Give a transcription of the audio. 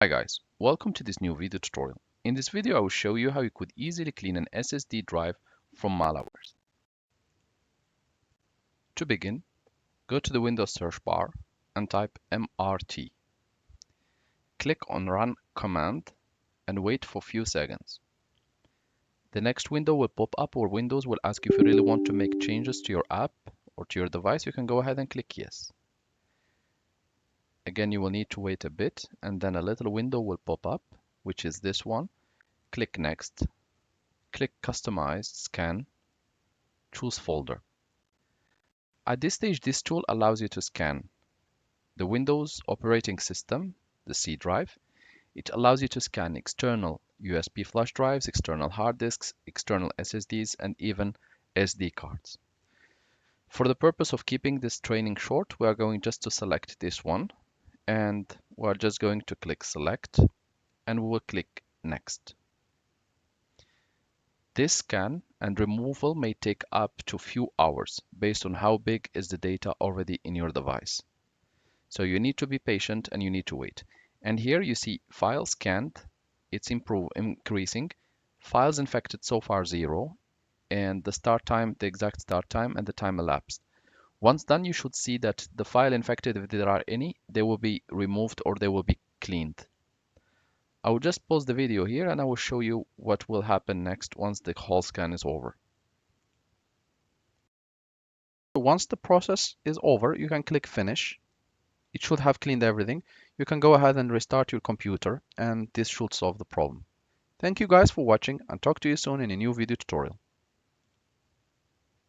Hi guys, welcome to this new video tutorial. In this video I will show you how you could easily clean an SSD drive from malwares. To begin, go to the Windows search bar and type MRT. Click on Run command and wait for a few seconds. The next window will pop up where Windows will ask if you really want to make changes to your app or to your device. You can go ahead and click yes. Again, you will need to wait a bit and then a little window will pop up, which is this one. Click next. Click Customize, Scan, choose Folder. At this stage, this tool allows you to scan the Windows operating system, the C drive. It allows you to scan external USB flash drives, external hard disks, external SSDs, and even SD cards. For the purpose of keeping this training short, we are going just to select this one, and we're just going to click Select, and we will click Next. This scan and removal may take up to a few hours based on how big is the data already in your device. So you need to be patient and you need to wait. And here you see files scanned, it's increasing. Files infected so far 0, and the start time, the exact start time, and the time elapsed. Once done, you should see that the file infected, if there are any, they will be removed or they will be cleaned. I will just pause the video here and I will show you what will happen next once the whole scan is over. Once the process is over, you can click Finish. It should have cleaned everything. You can go ahead and restart your computer and this should solve the problem. Thank you guys for watching and talk to you soon in a new video tutorial.